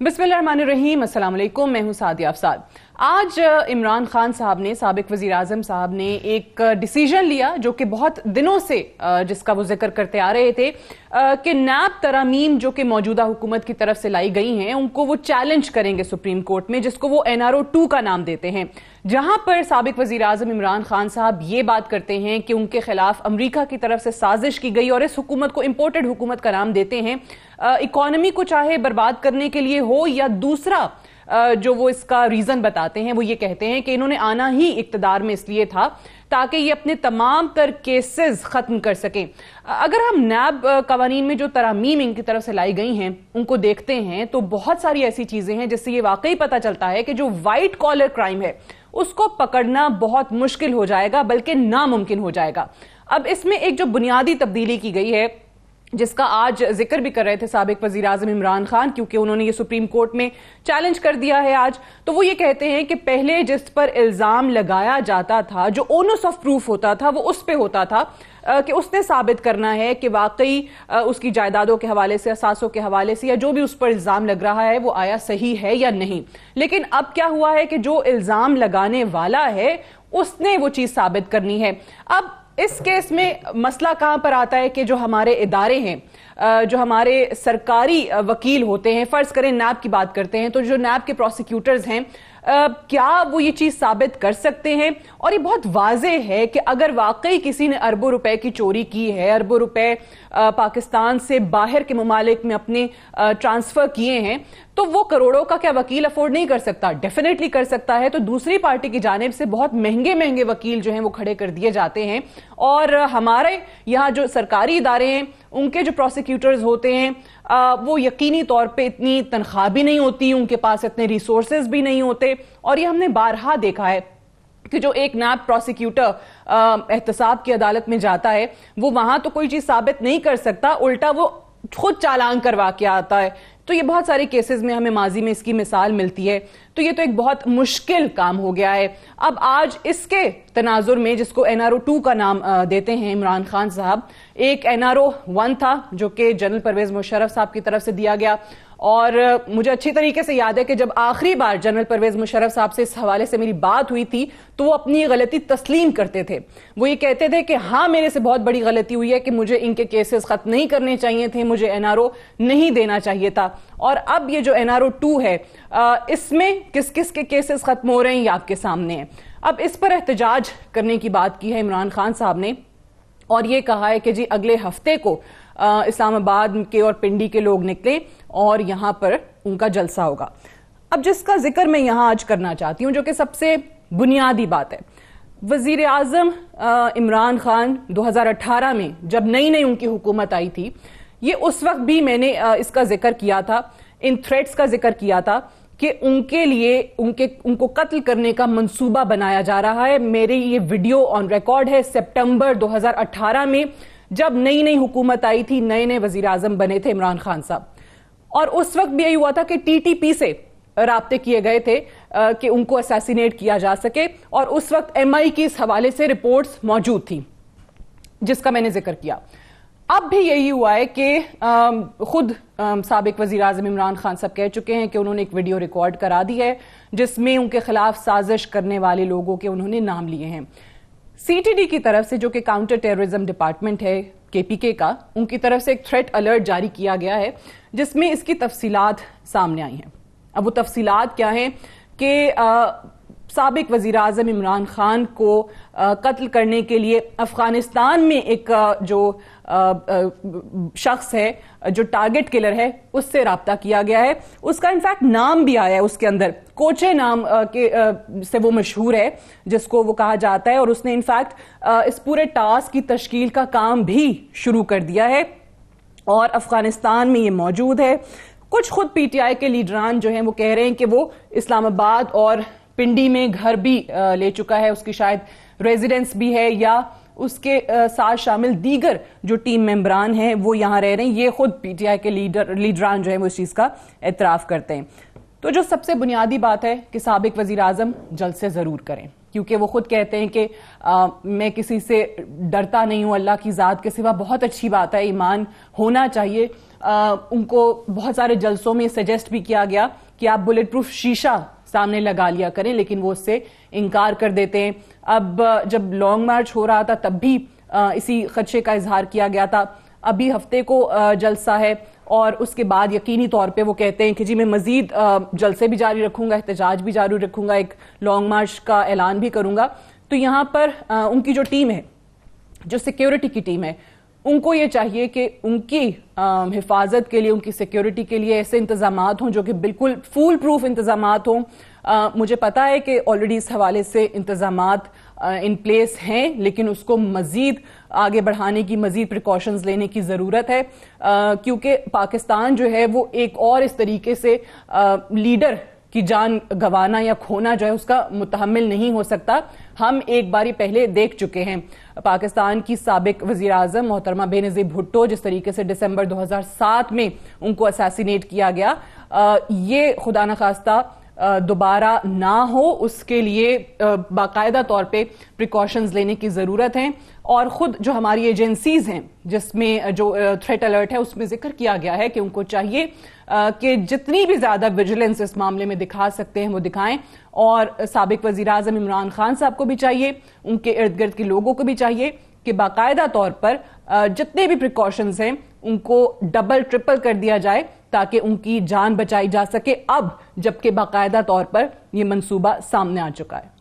बिस्मिल्लाहिर्रहमानिर्रहीम, अस्सलाम वालेकुम। मैं हूं सादिया अफसाद। आज इमरान खान साहब ने, साबिक वजीर आजम साहब ने एक डिसीजन लिया जो कि बहुत दिनों से जिसका वो जिक्र करते आ रहे थे कि नैब तरामीम जो कि मौजूदा हुकूमत की तरफ से लाई गई हैं उनको वो चैलेंज करेंगे सुप्रीम कोर्ट में, जिसको वो NRO 2 का नाम देते हैं, जहां पर साबिक वजीर आजम इमरान खान साहब ये बात करते हैं कि उनके खिलाफ अमरीका की तरफ से साजिश की गई और इस हुकूमत को इम्पोर्टेड हुकूमत का नाम देते हैं, इकोनॉमी को चाहे बर्बाद करने के लिए हो या दूसरा जो वो इसका रीजन बताते हैं वो ये कहते हैं कि इन्होंने आना ही इक्तदार में इसलिए था ताकि ये अपने तमाम तर केसेस खत्म कर सकें। अगर हम नैब कवानीन में जो तरामीम इनकी तरफ से लाई गई हैं उनको देखते हैं तो बहुत सारी ऐसी चीजें हैं जिससे ये वाकई पता चलता है कि जो व्हाइट कॉलर क्राइम है उसको पकड़ना बहुत मुश्किल हो जाएगा, बल्कि नामुमकिन हो जाएगा। अब इसमें एक जो बुनियादी तब्दीली की गई है जिसका आज जिक्र भी कर रहे थे साबिक वजीर आजम इमरान खान, क्योंकि उन्होंने ये सुप्रीम कोर्ट में चैलेंज कर दिया है आज, तो वो ये कहते हैं कि पहले जिस पर इल्जाम लगाया जाता था, जो ओनस ऑफ प्रूफ होता था, वो उस पे होता था कि उसने साबित करना है कि वाकई उसकी जायदादों के हवाले से, असासों के हवाले से या जो भी उस पर इल्जाम लग रहा है वो आया सही है या नहीं। लेकिन अब क्या हुआ है कि जो इल्जाम लगाने वाला है उसने वो चीज साबित करनी है। अब इस केस में मसला कहां पर आता है कि जो हमारे इदारे हैं, जो हमारे सरकारी वकील होते हैं, फर्ज करें नैब की बात करते हैं, तो जो नैब के प्रोसिक्यूटर्स हैं क्या वो ये चीज साबित कर सकते हैं? और ये बहुत वाज़ेह है कि अगर वाकई किसी ने अरबों रुपए की चोरी की है, अरबों रुपए पाकिस्तान से बाहर के ममालिक में अपने ट्रांसफर किए हैं, तो वो करोड़ों का क्या वकील अफोर्ड नहीं कर सकता? डेफिनेटली कर सकता है। तो दूसरी पार्टी की जानिब से बहुत महंगे महंगे वकील जो हैं वो खड़े कर दिए जाते हैं, और हमारे यहाँ जो सरकारी इदारे हैं उनके जो प्रोसिक्यूटर्स होते हैं वो यकीनी तौर पे इतनी तनख्वाह भी नहीं होती, उनके पास इतने रिसोर्सेज भी नहीं होते। और ये हमने बारहा देखा है कि जो एक नैब प्रोसिक्यूटर एहतसाब की अदालत में जाता है वो वहां तो कोई चीज साबित नहीं कर सकता, उल्टा वो खुद चालान करवा के आता है। तो ये बहुत सारे केसेस में हमें माजी में इसकी मिसाल मिलती है। तो ये तो एक बहुत मुश्किल काम हो गया है। अब आज इसके तनाजुर में, जिसको NRO 2 का नाम देते हैं इमरान खान साहब, एक NRO 1 था जो कि जनरल परवेज मुशर्रफ साहब की तरफ से दिया गया, और मुझे अच्छी तरीके से याद है कि जब आखिरी बार जनरल परवेज मुशर्रफ साहब से इस हवाले से मेरी बात हुई थी तो वो अपनी गलती तस्लीम करते थे। वो ये कहते थे कि हाँ, मेरे से बहुत बड़ी गलती हुई है कि मुझे इनके केसेस खत्म नहीं करने चाहिए थे, मुझे NRO नहीं देना चाहिए था। और अब ये जो NRO 2 है इसमें किस किस के केसेस खत्म हो रहे हैं ये आपके सामने है। अब इस पर एहतजाज करने की बात की है इमरान खान साहब ने, और ये कहा है कि जी अगले हफ्ते को इस्लामाबाद के और पिंडी के लोग निकले और यहां पर उनका जलसा होगा। अब जिसका जिक्र मैं यहां आज करना चाहती हूं, जो कि सबसे बुनियादी बात है, वजीर आजम इमरान खान 2018 में जब नई नई उनकी हुकूमत आई थी, ये उस वक्त भी मैंने इसका जिक्र किया था, इन थ्रेट्स का जिक्र किया था कि उनके लिए उनको कत्ल करने का मंसूबा बनाया जा रहा है। मेरे ये वीडियो ऑन रिकॉर्ड है सितंबर 2018 में, जब नई नई हुकूमत आई थी, नए नए वजीर आजम बने थे इमरान खान साहब, और उस वक्त भी यही हुआ था कि TTP से राब्ते किए गए थे कि उनको असैसिनेट किया जा सके, और उस वक्त MI की इस हवाले से रिपोर्ट्स मौजूद थी जिसका मैंने जिक्र किया। अब भी यही हुआ है कि खुद साबिक वजीर आजम इमरान खान साहब कह चुके हैं कि उन्होंने एक वीडियो रिकॉर्ड करा दी है जिसमें उनके खिलाफ साजिश करने वाले लोगों के उन्होंने नाम लिए हैं। CTD की तरफ से, जो कि काउंटर टेररिज्म डिपार्टमेंट है KPK का, उनकी तरफ से एक थ्रेट अलर्ट जारी किया गया है जिसमें इसकी तफसीलात सामने आई हैं। अब वो तफसीलात क्या हैं कि साबिक वजीर आजम इमरान खान को कत्ल करने के लिए अफगानिस्तान में एक जो शख्स है, जो टारगेट किलर है, उससे राब्ता किया गया है। उसका इनफैक्ट नाम भी आया है उसके अंदर, कोचे नाम के से वो मशहूर है जिसको वो कहा जाता है, और उसने इनफैक्ट इस पूरे टास्क की तश्कील का काम भी शुरू कर दिया है और अफगानिस्तान में ये मौजूद है। कुछ खुद PTI के लीडरान जो हैं वो कह रहे हैं कि वो इस्लामाबाद और पिंडी में घर भी ले चुका है, उसकी शायद रेजिडेंस भी है, या उसके साथ शामिल दीगर जो टीम मेंबरान हैं वो यहां रह रहे हैं। ये खुद PTI के लीडरान जो है वो इस चीज का एतराफ करते हैं। تو جو سب سے بنیادی بات ہے کہ سابق وزیر اعظم جلسے ضرور کریں، کیونکہ وہ خود کہتے ہیں کہ میں کسی سے ڈرتا نہیں ہوں اللہ کی ذات کے سوا. بہت اچھی بات ہے، ایمان ہونا چاہیے. ان کو بہت سارے جلسوں میں سجیسٹ بھی کیا گیا کہ آپ بلٹ پروف شیشہ سامنے لگا لیا کریں، لیکن وہ اس سے انکار کر دیتے ہیں. اب جب لانگ مارچ ہو رہا تھا تب بھی اسی خدشے کا اظہار کیا گیا تھا. ابھی ہفتے کو جلسہ ہے اور اس کے بعد یقینی طور پہ وہ کہتے ہیں کہ جی میں مزید جلسے بھی جاری رکھوں گا، احتجاج بھی جاری رکھوں گا، ایک لانگ مارچ کا اعلان بھی کروں گا. تو یہاں پر ان کی جو ٹیم ہے، جو سیکیورٹی کی ٹیم ہے، ان کو یہ چاہیے کہ ان کی حفاظت کے لیے، ان کی سیکیورٹی کے لیے ایسے انتظامات ہوں جو کہ بالکل فول پروف انتظامات ہوں. مجھے پتا ہے کہ آلریڈی اس حوالے سے انتظامات ان پلیس ہیں، لیکن اس کو مزید آگے بڑھانے کی، مزید پریکاشنز لینے کی ضرورت ہے، کیونکہ پاکستان جو ہے وہ ایک اور اس طریقے سے لیڈر کی جان گوانا یا کھونا جو ہے اس کا متحمل نہیں ہو سکتا. ہم ایک باری پہلے دیکھ چکے ہیں پاکستان کی سابق وزیر اعظم محترمہ بے نظیر بھٹو جس طریقے سے دسمبر 2007 میں ان کو اسیسینیٹ کیا گیا. یہ خدا نخواستہ دوبارہ نہ ہو، اس کے لیے باقاعدہ طور پہ پریکاشنز لینے کی ضرورت ہے. اور خود جو ہماری ایجنسیز ہیں جس میں جو تھریٹ الرٹ ہے اس میں ذکر کیا گیا ہے کہ ان کو چاہیے کہ جتنی بھی زیادہ ویجیلنس اس معاملے میں دکھا سکتے ہیں وہ دکھائیں. اور سابق وزیر اعظم عمران خان صاحب کو بھی چاہیے، ان کے ارد گرد کے لوگوں کو بھی چاہیے کہ باقاعدہ طور پر جتنے بھی پریکاشنز ہیں ان کو ڈبل ٹرپل کر دیا جائے تاکہ ان کی جان بچائی جا سکے، اب جبکہ باقاعدہ طور پر یہ منصوبہ سامنے آ چکا ہے.